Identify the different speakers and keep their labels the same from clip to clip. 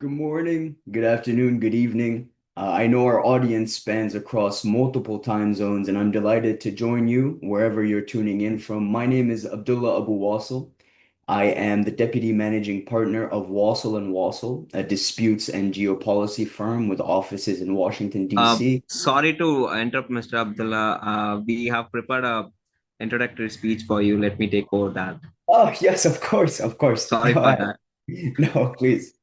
Speaker 1: Good morning, good afternoon, good evening. I know our audience spans across multiple time zones, and I'm delighted to join you wherever you're tuning in from. My name is Abdullah Abu Wasel. I am the Deputy Managing Partner of Wasel and Wasel, a disputes and geopolicy firm with offices in Washington, D.C.
Speaker 2: Sorry to interrupt, Mr. Abdullah. We have prepared a introductory speech for you. Let me take over that.
Speaker 1: Oh, yes, of course, of course.
Speaker 2: Sorry
Speaker 1: Go
Speaker 2: for
Speaker 1: ahead.
Speaker 2: that.
Speaker 1: No, please.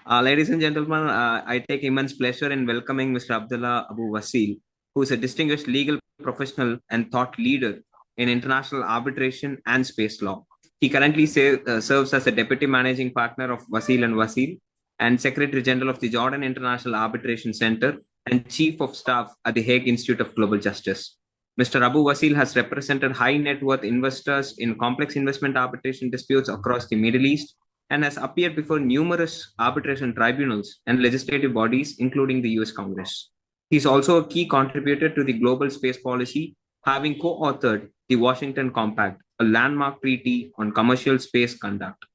Speaker 2: Ladies and gentlemen, I take immense pleasure in welcoming Mr. Abdullah Abu Wasil, who is a distinguished legal professional and thought leader in international arbitration and space law. He currently serves as a deputy managing partner of Wasil and Wasil and Secretary General of the Jordan International Arbitration Center and Chief of Staff at the Hague Institute of Global Justice. Mr. Abu Wasil has represented high net worth investors in complex investment arbitration disputes across the Middle East and has appeared before numerous arbitration tribunals and legislative bodies, including the US Congress. He is also a key contributor to the global space policy, having co authored the Washington Compact, a landmark treaty on commercial space conduct.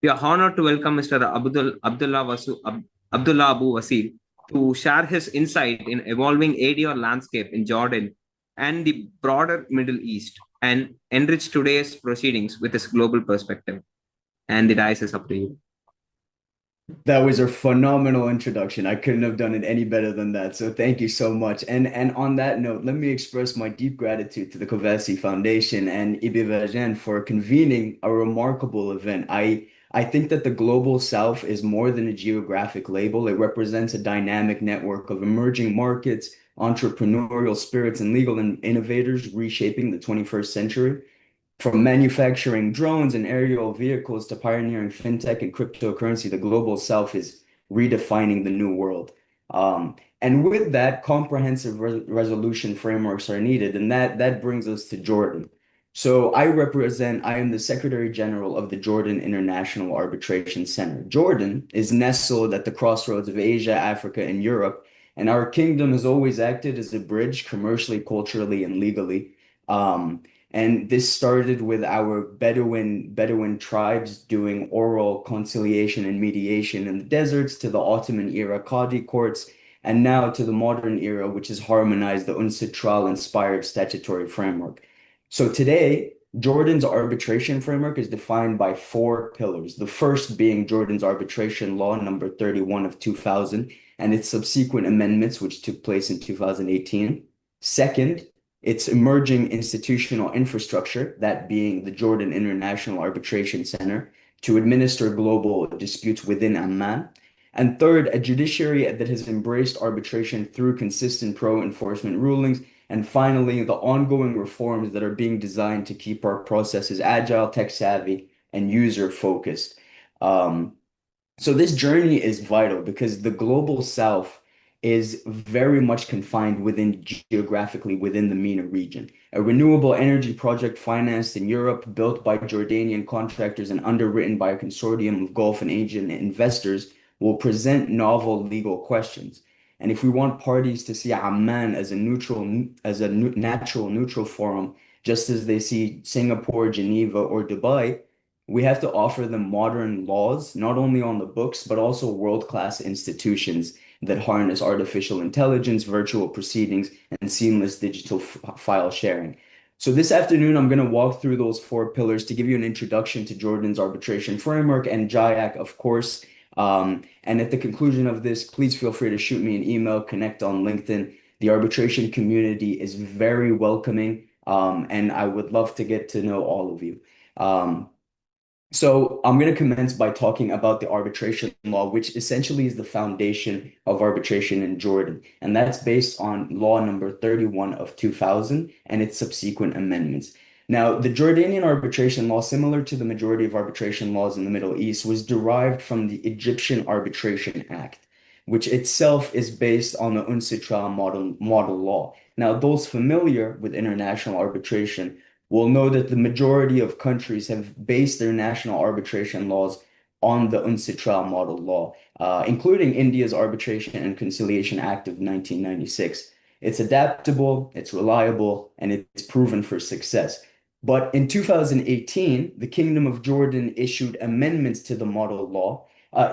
Speaker 2: We are honored to welcome Mr. Abdullah Abu Wasil to share his insight in evolving ADR landscape in Jordan and the broader Middle East and enrich today's proceedings with his global perspective. And the dice is up to you.
Speaker 1: That was a phenomenal introduction. I couldn't have done it any better than that. So thank you so much. And on that note, let me express my deep gratitude to the Kovise Foundation and Ibivajan for convening a remarkable event. I think that the Global South is more than a geographic label. It represents a dynamic network of emerging markets, entrepreneurial spirits, and legal innovators reshaping the 21st century. From manufacturing drones and aerial vehicles to pioneering fintech and cryptocurrency, the global south is redefining the new world. And with that, comprehensive resolution frameworks are needed, and that brings us to Jordan. So I am the Secretary General of the Jordan International Arbitration Center. Jordan is nestled at the crossroads of Asia, Africa, and Europe, and our kingdom has always acted as a bridge commercially, culturally, and legally. Um, and this started with our Bedouin tribes doing oral conciliation and mediation in the deserts to the Ottoman era Qadi courts, and now to the modern era, which has harmonized the UNCITRAL inspired statutory framework. So today, Jordan's arbitration framework is defined by four pillars. The first being Jordan's arbitration law number 31 of 2000 and its subsequent amendments, which took place in 2018. Second, its emerging institutional infrastructure, that being the Jordan International Arbitration Center, to administer global disputes within Amman. And third, a judiciary that has embraced arbitration through consistent pro-enforcement rulings. And finally, the ongoing reforms that are being designed to keep our processes agile, tech-savvy, and user-focused. Um, so this journey is vital because the global south is very much confined geographically within the MENA region. A renewable energy project financed in Europe, built by Jordanian contractors and underwritten by a consortium of Gulf and Asian investors, will present novel legal questions. And if we want parties to see Amman as a natural neutral forum, just as they see Singapore, Geneva, or Dubai, we have to offer them modern laws, not only on the books, but also world-class institutions that harness artificial intelligence, virtual proceedings, and seamless digital file sharing. So this afternoon, I'm going to walk through those four pillars to give you an introduction to Jordan's arbitration framework and JIAC, of course. And at the conclusion of this, please feel free to shoot me an email, connect on LinkedIn. The arbitration community is very welcoming, and I would love to get to know all of you. Um, so I'm going to commence by talking about the arbitration law, which essentially is the foundation of arbitration in Jordan. And that's based on law number 31 of 2000 and its subsequent amendments. Now, the Jordanian arbitration law, similar to the majority of arbitration laws in the Middle East, was derived from the Egyptian Arbitration Act, which itself is based on the UNCITRAL model law. Now, those familiar with international arbitration will know that the majority of countries have based their national arbitration laws on the UNCITRAL model law, including India's Arbitration and Conciliation Act of 1996. It's adaptable, it's reliable, and it's proven for success. But in 2018, the Kingdom of Jordan issued amendments to the model law,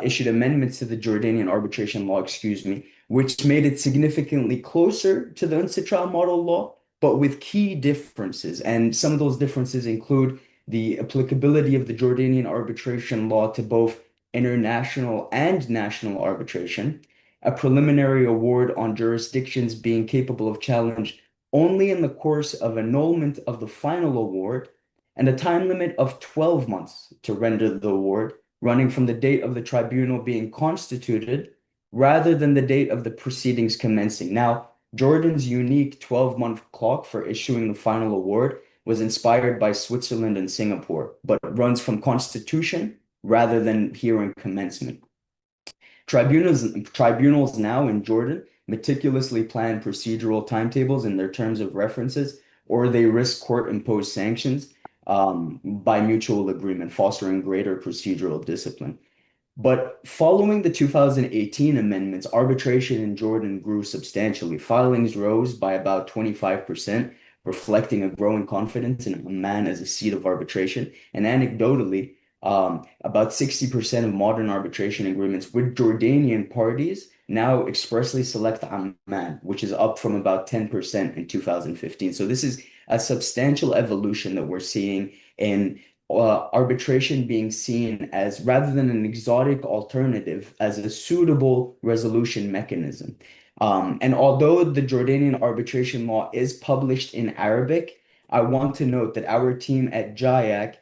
Speaker 1: issued amendments to the Jordanian arbitration law, excuse me, which made it significantly closer to the UNCITRAL model law, but with key differences. And some of those differences include the applicability of the Jordanian arbitration law to both international and national arbitration, a preliminary award on jurisdictions being capable of challenge only in the course of annulment of the final award, and a time limit of 12 months to render the award, running from the date of the tribunal being constituted rather than the date of the proceedings commencing. Now, Jordan's unique 12-month clock for issuing the final award was inspired by Switzerland and Singapore, but runs from constitution rather than hearing commencement. Tribunals now in Jordan meticulously plan procedural timetables in their terms of references, or they risk court-imposed sanctions by mutual agreement, fostering greater procedural discipline. But following the 2018 amendments, arbitration in Jordan grew substantially. Filings rose by about 25%, reflecting a growing confidence in Amman as a seat of arbitration. And anecdotally, about 60% of modern arbitration agreements with Jordanian parties now expressly select Amman, which is up from about 10% in 2015. So this is a substantial evolution that we're seeing in arbitration being seen as, rather than an exotic alternative, as a suitable resolution mechanism. And although the Jordanian arbitration law is published in Arabic, I want to note that our team at JIAC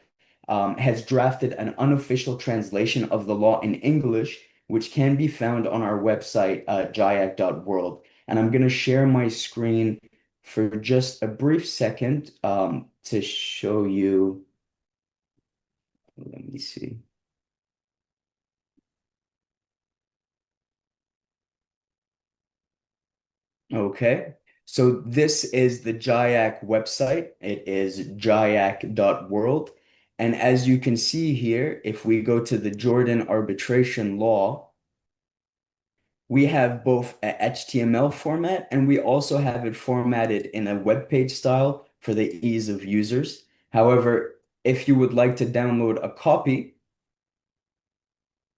Speaker 1: has drafted an unofficial translation of the law in English, which can be found on our website, jiac.world. And I'm going to share my screen for just a brief second to show you. Let me see. Okay. So this is the JIAC website. It is jiac.world. And as you can see here, if we go to the Jordan arbitration law, we have both a HTML format and we also have it formatted in a web page style for the ease of users. However, if you would like to download a copy,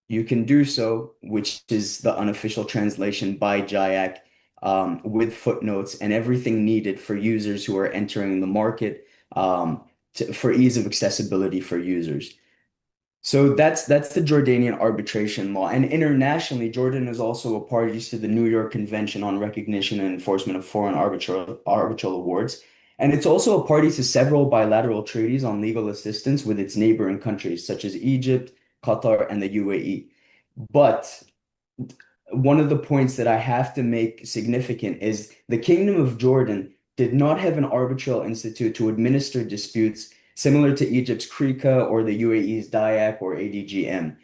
Speaker 1: you can do so, which is the unofficial translation by JIAC, with footnotes and everything needed for users who are entering the market, for ease of accessibility for users. So that's the Jordanian arbitration law. And internationally, Jordan is also a party to the New York Convention on Recognition and Enforcement of Foreign Arbitral Awards. And it's also a party to several bilateral treaties on legal assistance with its neighboring countries, such as Egypt, Qatar, and the UAE. But one of the points that I have to make significant is the Kingdom of Jordan did not have an arbitral institute to administer disputes similar to Egypt's KRICA or the UAE's DIAC or ADGM.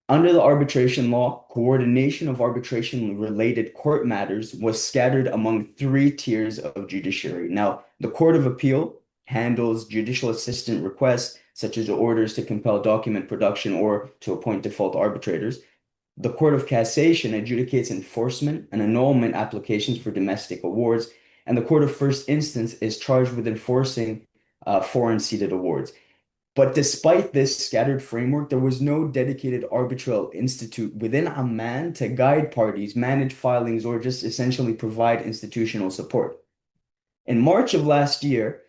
Speaker 1: Under the arbitration law, coordination of arbitration-related court matters was scattered among three tiers of judiciary. Now, the Court of Appeal handles judicial assistant requests, such as orders to compel document production or to appoint default arbitrators. The Court of Cassation adjudicates enforcement and annulment applications for domestic awards, and the Court of First Instance is charged with enforcing foreign ceded awards. But despite this scattered framework, there was no dedicated arbitral institute within Amman to guide parties, manage filings, or just essentially provide institutional support. In March of last year,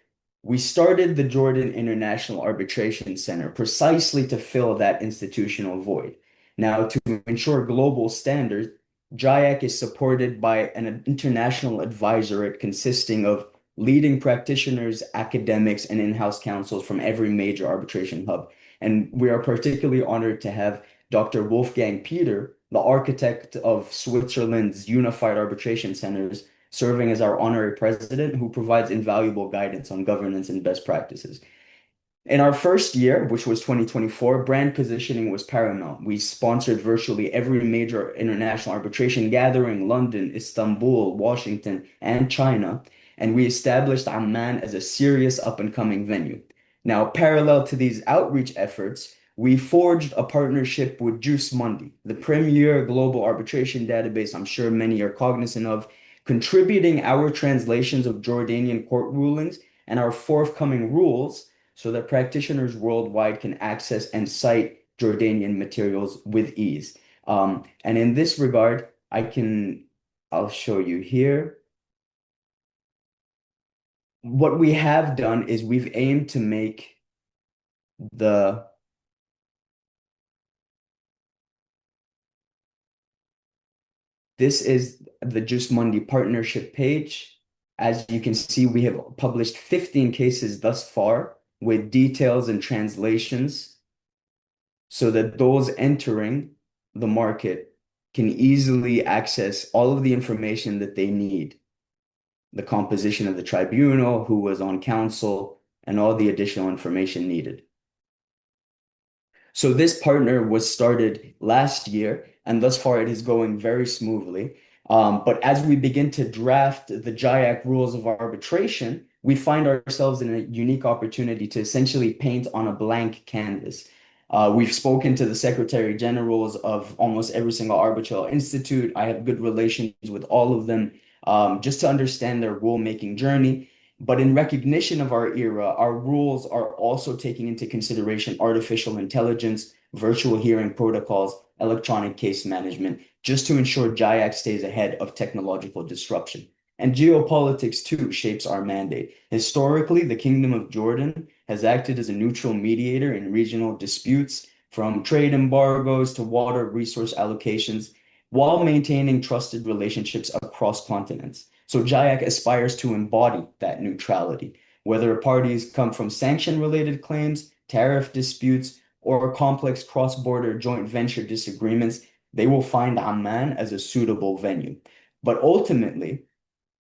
Speaker 1: we started the Jordan International Arbitration Center precisely to fill that institutional void. Now, to ensure global standards, JIAC is supported by an international advisorate consisting of leading practitioners, academics, and in-house counsels from every major arbitration hub. And we are particularly honored to have Dr. Wolfgang Peter, the architect of Switzerland's Unified Arbitration Centers, serving as our honorary president, who provides invaluable guidance on governance and best practices. In our first year, which was 2024, brand positioning was paramount. We sponsored virtually every major international arbitration gathering, London, Istanbul, Washington, and China, and we established Amman as a serious up-and-coming venue. Now, parallel to these outreach efforts, we forged a partnership with Juice Mundi, the premier global arbitration database I'm sure many are cognizant of, contributing our translations of Jordanian court rulings and our forthcoming rules so that practitioners worldwide can access and cite Jordanian materials with ease. And in this regard, I'll show you here. What we have done is we've aimed to make the this is the Jusmundi partnership page. As you can see, we have published 15 cases thus far with details and translations so that those entering the market can easily access all of the information that they need. The composition of the tribunal, who was on counsel, and all the additional information needed. So this partner was started last year, and thus far it is going very smoothly. But as we begin to draft the GIAC rules of arbitration, we find ourselves in a unique opportunity to essentially paint on a blank canvas. We've spoken to the Secretary Generals of almost every single arbitral institute. I have good relations with all of them, just to understand their rule-making journey. But in recognition of our era, our rules are also taking into consideration artificial intelligence, virtual hearing protocols, electronic case management, just to ensure GIAC stays ahead of technological disruption. And geopolitics too shapes our mandate. Historically, the Kingdom of Jordan has acted as a neutral mediator in regional disputes, from trade embargoes to water resource allocations, while maintaining trusted relationships across continents. So GIAC aspires to embody that neutrality, whether parties come from sanction-related claims, tariff disputes, or complex cross-border joint venture disagreements. They will find Amman as a suitable venue. But ultimately,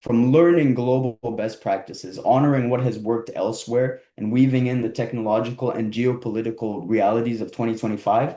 Speaker 1: from learning global best practices, honoring what has worked elsewhere, and weaving in the technological and geopolitical realities of 2025,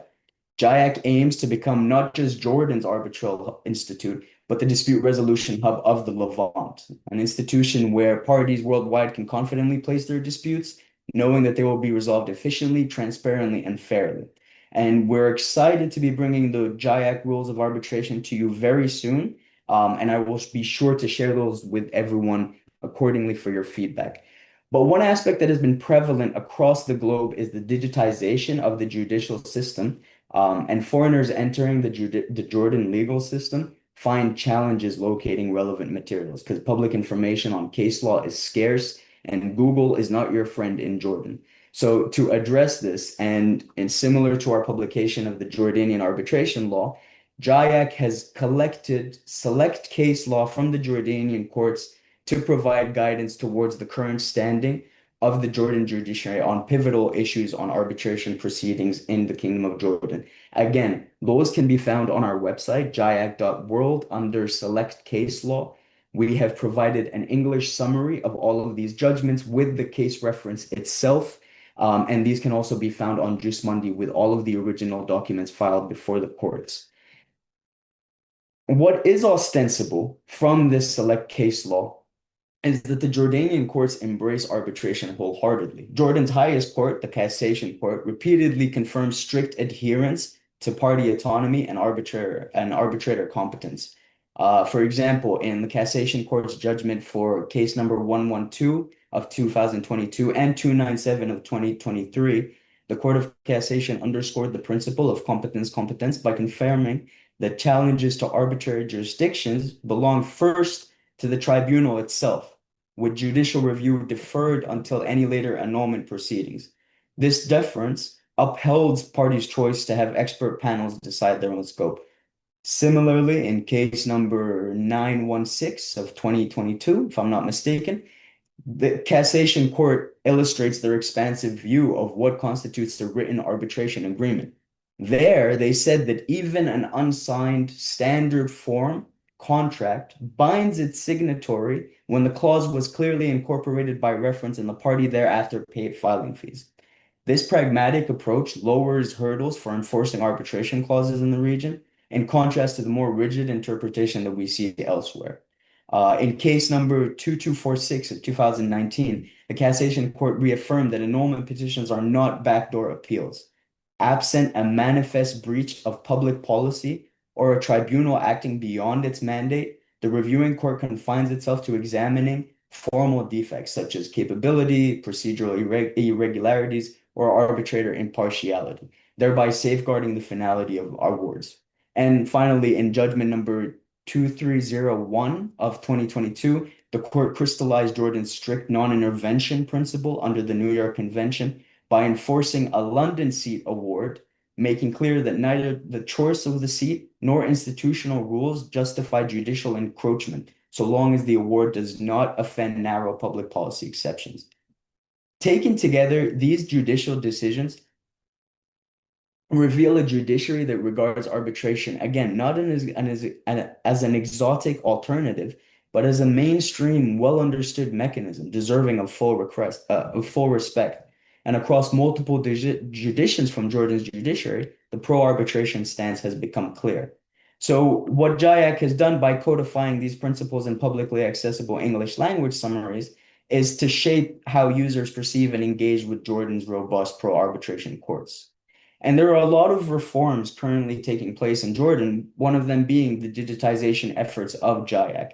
Speaker 1: GIAC aims to become not just Jordan's arbitral institute, but the dispute resolution hub of the Levant, an institution where parties worldwide can confidently place their disputes, knowing that they will be resolved efficiently, transparently, and fairly. And we're excited to be bringing the GIAC rules of arbitration to you very soon. And I will be sure to share those with everyone accordingly for your feedback. But one aspect that has been prevalent across the globe is the digitization of the judicial system. And foreigners entering the Jordan legal system find challenges locating relevant materials because public information on case law is scarce and Google is not your friend in Jordan. So to address this, and similar to our publication of the Jordanian arbitration law, GIAC has collected select case law from the Jordanian courts to provide guidance towards the current standing of the Jordan judiciary on pivotal issues on arbitration proceedings in the Kingdom of Jordan. Again, those can be found on our website, jiac.world, under Select Case Law. We have provided an English summary of all of these judgments with the case reference itself. And these can also be found on Jusmundi with all of the original documents filed before the courts. What is ostensible from this select case law is that the Jordanian courts embrace arbitration wholeheartedly. Jordan's highest court, the Cassation Court, repeatedly confirms strict adherence to party autonomy and arbitrator competence. For example, in the Cassation Court's judgment for case number 112 of 2022 and 297 of 2023, the Court of Cassation underscored the principle of competence by confirming that challenges to arbitrary jurisdictions belong first to the tribunal itself, with judicial review deferred until any later annulment proceedings. This deference upholds parties' choice to have expert panels decide their own scope. Similarly, in case number 916 of 2022, if I'm not mistaken, the Cassation Court illustrates their expansive view of what constitutes a written arbitration agreement. There, they said that even an unsigned standard form contract binds its signatory when the clause was clearly incorporated by reference and the party thereafter paid filing fees. This pragmatic approach lowers hurdles for enforcing arbitration clauses in the region, in contrast to the more rigid interpretation that we see elsewhere. In case number 2246 of 2019, the Cassation Court reaffirmed that annulment petitions are not backdoor appeals. Absent a manifest breach of public policy or a tribunal acting beyond its mandate, the reviewing court confines itself to examining formal defects such as capability, procedural irregularities, or arbitrator impartiality. thereby safeguarding the finality of our awards. And finally, in judgment number 2301 of 2022, the court crystallized Jordan's strict non-intervention principle under the New York Convention by enforcing a London seat award, making clear that neither the choice of the seat nor institutional rules justify judicial encroachment, so long as the award does not offend narrow public policy exceptions. Taken together, these judicial decisions reveal a judiciary that regards arbitration, again, not as an exotic alternative, but as a mainstream, well understood mechanism deserving of full respect. And across multiple judicions from Jordan's judiciary, the pro arbitration stance has become clear. So, what JIAC has done by codifying these principles in publicly accessible English language summaries is to shape how users perceive and engage with Jordan's robust pro arbitration courts. And there are a lot of reforms currently taking place in Jordan, one of them being the digitization efforts of JIAC.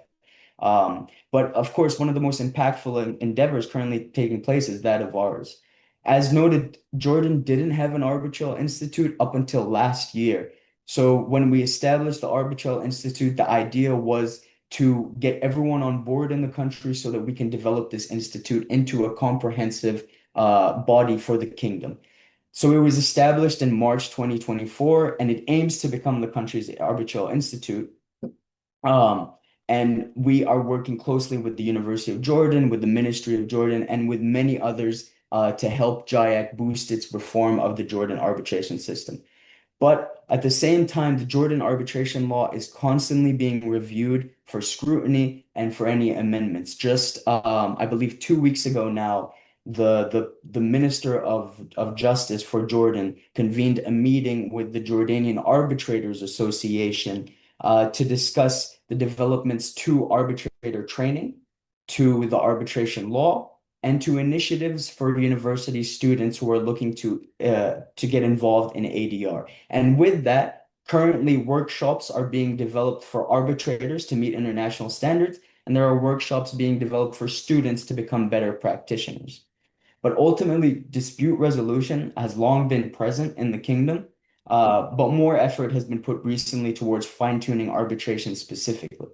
Speaker 1: But of course, one of the most impactful endeavors currently taking place is that of ours. As noted, Jordan didn't have an arbitral institute up until last year. So when we established the arbitral institute, the idea was to get everyone on board in the country so that we can develop this institute into a comprehensive body for the kingdom. So it was established in March 2024, and it aims to become the country's arbitral institute. Um, and we are working closely with the University of Jordan, with the Ministry of Jordan, and with many others to help JIAC boost its reform of the Jordan arbitration system. But at the same time, the Jordan arbitration law is constantly being reviewed for scrutiny and for any amendments. Just, I believe, 2 weeks ago now, the Minister of Justice for Jordan convened a meeting with the Jordanian Arbitrators Association to discuss the developments to arbitrator training, to the arbitration law, and to initiatives for university students who are looking to get involved in ADR. And with that, currently workshops are being developed for arbitrators to meet international standards, and there are workshops being developed for students to become better practitioners. But ultimately, dispute resolution has long been present in the kingdom, but more effort has been put recently towards fine-tuning arbitration specifically.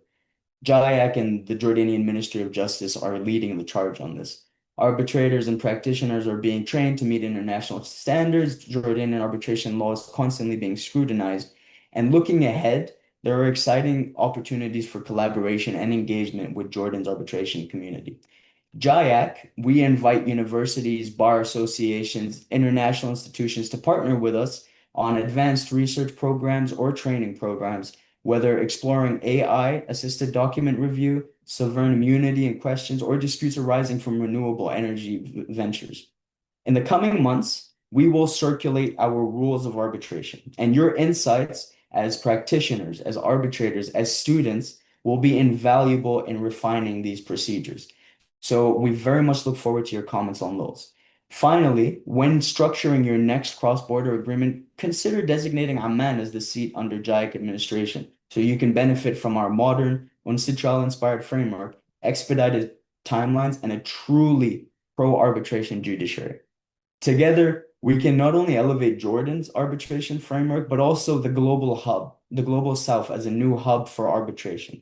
Speaker 1: JIAC and the Jordanian Ministry of Justice are leading the charge on this. Arbitrators and practitioners are being trained to meet international standards. Jordanian arbitration law is constantly being scrutinized. And looking ahead, there are exciting opportunities for collaboration and engagement with Jordan's arbitration community. JIAC, we invite universities, bar associations, international institutions to partner with us on advanced research programs or training programs, whether exploring AI-assisted document review, sovereign immunity and questions, or disputes arising from renewable energy ventures. In the coming months, we will circulate our rules of arbitration, and your insights as practitioners, as arbitrators, as students will be invaluable in refining these procedures. So we very much look forward to your comments on those. Finally, when structuring your next cross-border agreement, consider designating Amman as the seat under JIAC administration so you can benefit from our modern, UNCITRAL-inspired framework, expedited timelines, and a truly pro-arbitration judiciary. Together, we can not only elevate Jordan's arbitration framework, but also the global hub, the global South as a new hub for arbitration.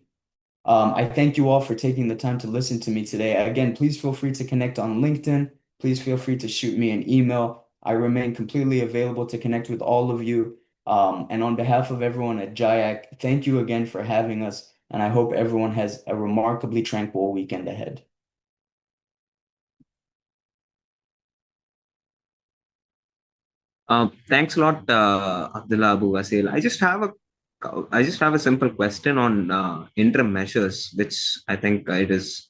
Speaker 1: I thank you all for taking the time to listen to me today. Again, please feel free to connect on LinkedIn. Please feel free to shoot me an email. I remain completely available to connect with all of you. And on behalf of everyone at JIAC, thank you again for having us. And I hope everyone has a remarkably tranquil weekend ahead.
Speaker 2: Thanks a lot, Abdullah Abu Wasel. I just have a simple question on interim measures, which I think it is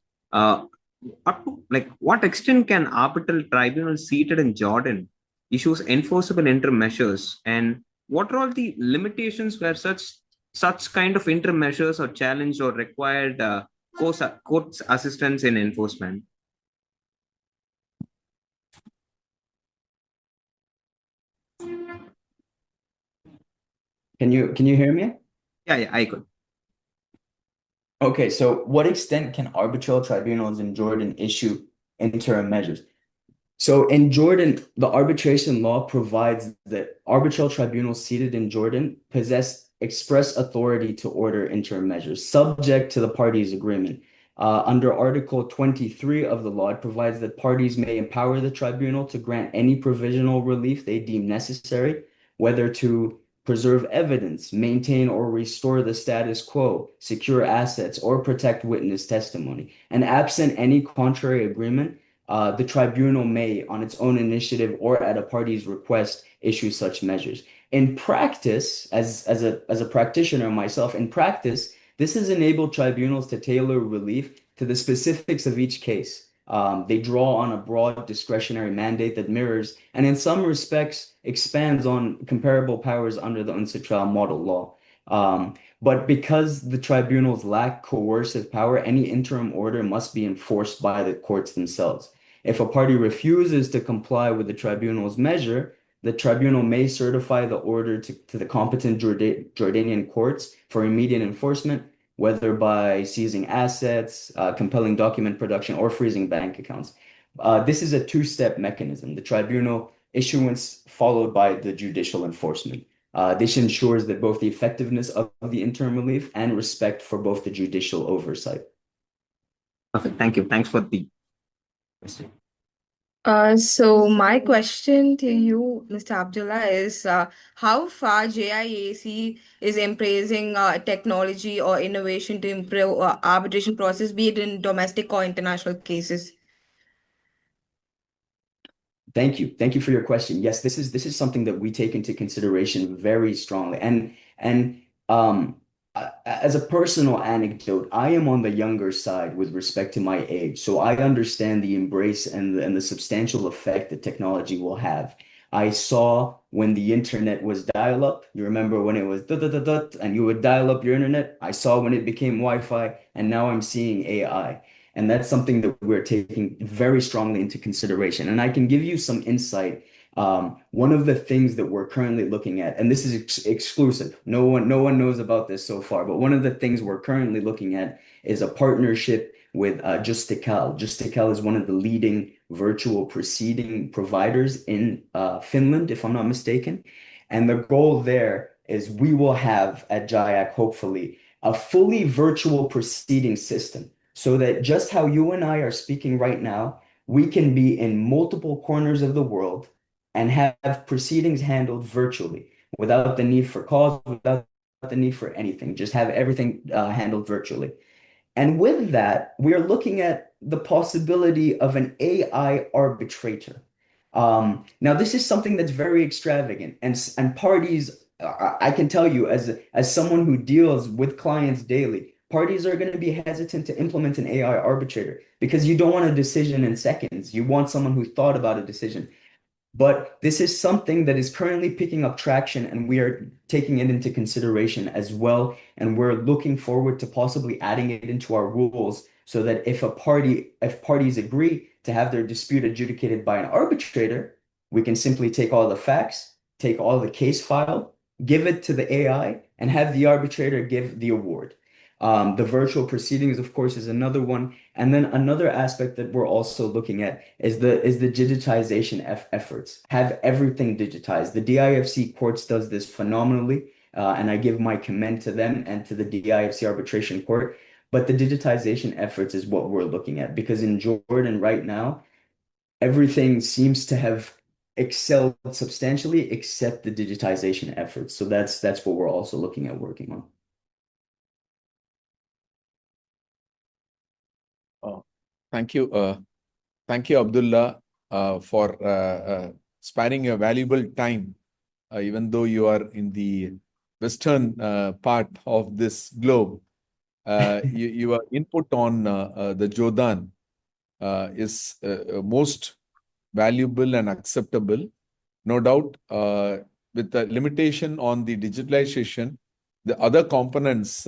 Speaker 2: like what extent can arbitral tribunals seated in Jordan issues enforceable interim measures, and what are all the limitations where such kind of interim measures are challenged or required court's assistance in enforcement?
Speaker 1: Can you hear me?
Speaker 2: Yeah, I could.
Speaker 1: Okay, so what extent can arbitral tribunals in Jordan issue interim measures? So in Jordan, the arbitration law provides that arbitral tribunals seated in Jordan possess express authority to order interim measures, subject to the parties' agreement. Under Article 23 of the law, it provides that parties may empower the tribunal to grant any provisional relief they deem necessary, whether to preserve evidence, maintain or restore the status quo, secure assets, or protect witness testimony. And absent any contrary agreement, the tribunal may, on its own initiative or at a party's request, issue such measures. In practice, as a practitioner myself, in practice, this has enabled tribunals to tailor relief to the specifics of each case. They draw on a broad discretionary mandate that mirrors and, in some respects, expands on comparable powers under the UNCITRAL model law. But because the tribunals lack coercive power, any interim order must be enforced by the courts themselves. If a party refuses to comply with the tribunal's measure, the tribunal may certify the order to the competent Jordanian courts for immediate enforcement, whether by seizing assets, compelling document production, or freezing bank accounts. This is a two-step mechanism, the tribunal issuance followed by the judicial enforcement. This ensures that both the effectiveness of the interim relief and respect for both the judicial oversight.
Speaker 2: Perfect. Thank you. Thanks for the question.
Speaker 3: So my question to you, Mr. Abdullah, is how far GIAC is embracing technology or innovation to improve arbitration process, be it in domestic or international cases?
Speaker 1: Thank you. Thank you for your question. Yes, this is something that we take into consideration very strongly. As a personal anecdote, I am on the younger side with respect to my age, so I understand the embrace and the substantial effect that technology will have. I saw when the internet was dial-up. You remember when it was dot, dot, dot, dot, and you would dial up your internet. I saw when it became Wi-Fi, and now I'm seeing AI. And that's something that we're taking very strongly into consideration. And I can give you some insight. One of the things that we're currently looking at, and this is exclusive, no one knows about this so far, but one of the things we're currently looking at is a partnership with Justical. Justical is one of the leading virtual proceeding providers in Finland, if I'm not mistaken. And the goal there is we will have at JIAC, hopefully, a fully virtual proceeding system so that just how you and I are speaking right now, we can be in multiple corners of the world and have proceedings handled virtually without the need for calls, without the need for anything. Just have everything handled virtually. And with that, we are looking at the possibility of an AI arbitrator. Now, this is something that's very extravagant, and parties, I can tell you, as someone who deals with clients daily, parties are going to be hesitant to implement an AI arbitrator because you don't want a decision in seconds. You want someone who thought about a decision. But this is something that is currently picking up traction, and we are taking it into consideration as well. And we're looking forward to possibly adding it into our rules so that if parties agree to have their dispute adjudicated by an arbitrator, we can simply take all the facts, take all the case file, give it to the AI, and have the arbitrator give the award. The virtual proceedings, of course, is another one. And then another aspect that we're also looking at is the digitization efforts. Have everything digitized. The DIFC courts does this phenomenally, and I give my commend to them and to the DIFC arbitration court. But the digitization efforts is what we're looking at because in Jordan right now, everything seems to have excelled substantially except the digitization efforts. So that's what we're also looking at working on.
Speaker 4: Thank you. Thank you, Abdullah, for sparing your valuable time, even though you are in the western part of this globe. Your input on the Jordan is most valuable and acceptable. No doubt, with the limitation on the digitalization, the other components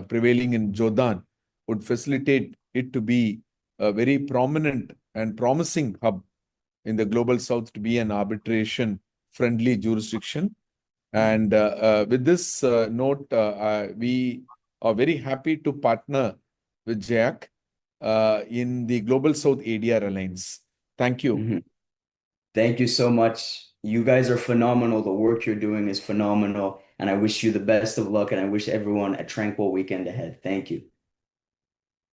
Speaker 4: prevailing in Jordan would facilitate it to be a very prominent and promising hub in the global south to be an arbitration friendly jurisdiction. And with this note, we are very happy to partner with JAC in the Global South ADR Alliance. Thank you.
Speaker 1: Thank you so much. You guys are phenomenal. The work you're doing is phenomenal. And I wish you the best of luck and I wish everyone a tranquil weekend ahead. Thank you.